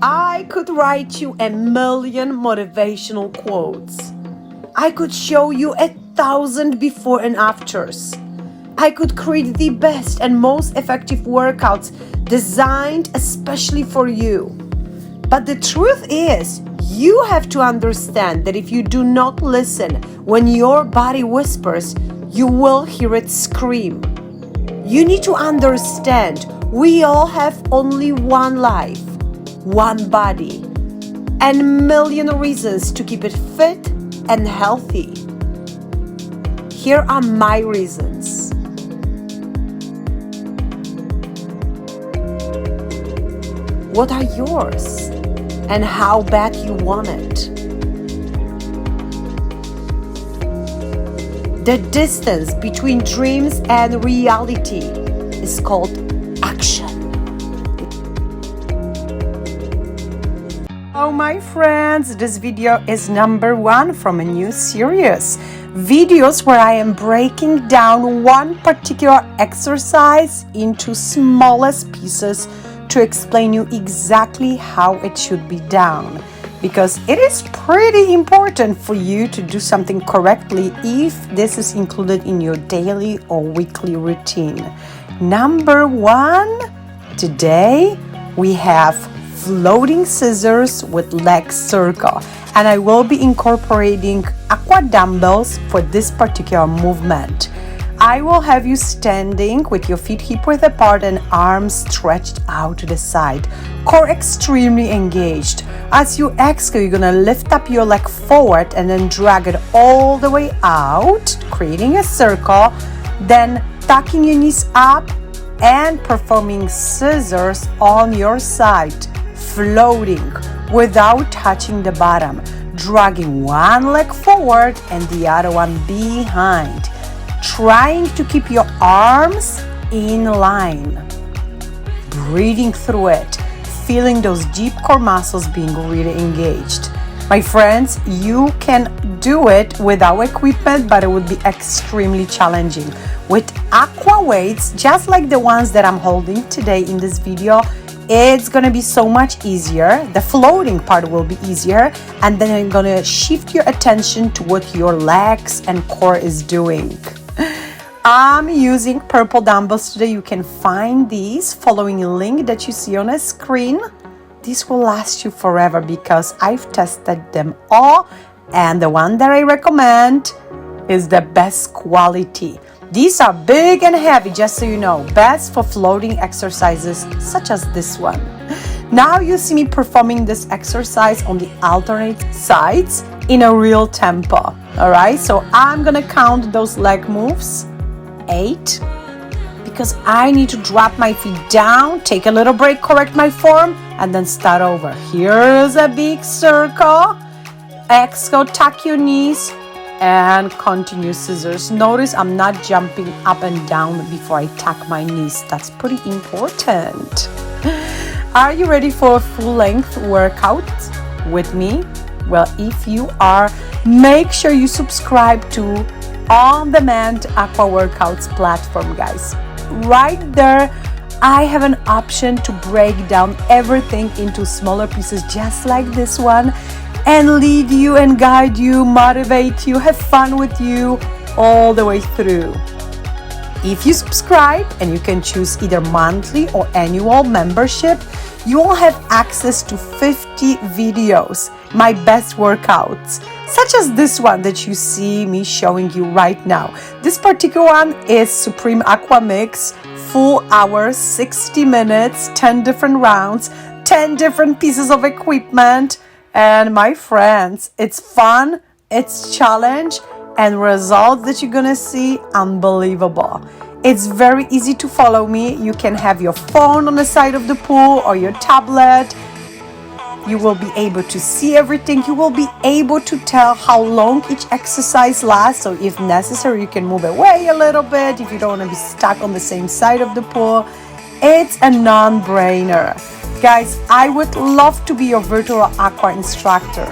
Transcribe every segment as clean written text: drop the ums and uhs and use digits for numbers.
I could write you a million motivational quotes. I could show you 1,000 before and afters. I could create the best and most effective workouts designed especially for you. But the truth is, you have to understand that if you do not listen when your body whispers, you will hear it scream. You need to understand we all have only one life, one body, and a million reasons to keep it fit and healthy. Here are my reasons. What are yours and how bad you want it? The distance between dreams and reality is called action. Hello my friends, this video is number 1 from a new series. Videos where I am breaking down one particular exercise into smallest pieces to explain you exactly how it should be done. Because it is pretty important for you to do something correctly if this is included in your daily or weekly routine. Number 1, today we have floating scissors with leg circle, and I will be incorporating AQUA dumbbells for this particular movement. I will have you standing with your feet hip-width apart and arms stretched out to the side, core extremely engaged. As you exhale, you're gonna lift up your leg forward and then drag it all the way out, creating a circle, then tucking your knees up and performing scissors on your side, floating without touching the bottom, dragging one leg forward and the other one behind, trying to keep your arms in line, breathing through it, feeling those deep core muscles being really engaged. My friends, you can do it without equipment, but it would be extremely challenging. With AQUA weights, just like the ones that I'm holding today in this video, it's gonna be so much easier. The floating part will be easier, and then you're gonna shift your attention to what your legs and core is doing. I'm using purple dumbbells today. You can find these following a link that you see on a screen. These will last you forever because I've tested them all, and the one that I recommend is the best quality. These are big and heavy, just so you know, best for floating exercises such as this one. Now you see me performing this exercise on the alternate sides in a real tempo. All right, so I'm gonna count those leg moves, 8, because I need to drop my feet down, take a little break, correct my form, and then start over. Here's a big circle. Exhale, tuck your knees, and continue scissors. Notice I'm not jumping up and down before I tuck my knees. That's pretty important. Are you ready for a full-length workout with me? Well, if you are, make sure you subscribe to on-demand AQUA workouts platform, guys. Right there, I have an option to break down everything into smaller pieces just like this one and lead you and guide you, motivate you, have fun with you all the way through. If you subscribe, and you can choose either monthly or annual membership, you will have access to 50 videos, my best workouts, such as this one that you see me showing you right now. This particular one is Supreme AQUA Mix, full hour, 60 minutes, 10 different rounds, 10 different pieces of equipment. And my friends, it's fun, it's challenge, and results that you're gonna see unbelievable. It's very easy to follow me. You can have your phone on the side of the pool or your tablet. You will be able to see everything. You will be able to tell how long each exercise lasts. So if necessary, you can move away a little bit if you don't want to be stuck on the same side of the pool. It's a non-brainer. Guys, I would love to be your virtual AQUA instructor.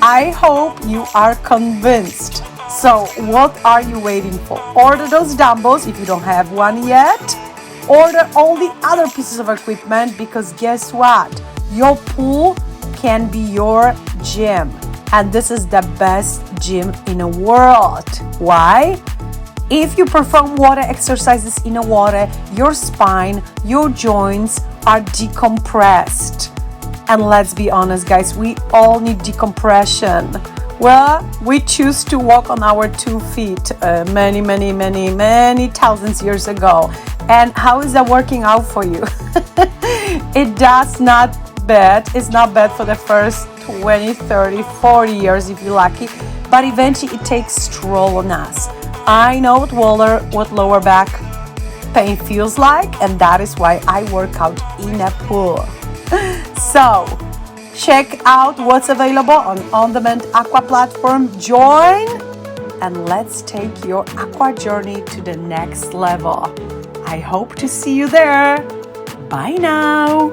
I hope you are convinced. So what are you waiting for? Order those dumbbells if you don't have one yet. Order all the other pieces of equipment, because guess what? Your pool can be your gym, and this is the best gym in the world. Why? If you perform water exercises in the water, your spine, your joints are decompressed. And let's be honest, guys, we all need decompression. Well, we choose to walk on our 2 feet many thousands years ago. And how is that working out for you? It does not bad. It's not bad for the first 20, 30, 40 years if you're lucky. But eventually it takes toll on us. I know what lower back pain feels like, and that is why I work out in a pool. So, check out what's available on On-Demand AQUA platform. Join, and let's take your AQUA journey to the next level. I hope to see you there. Bye now.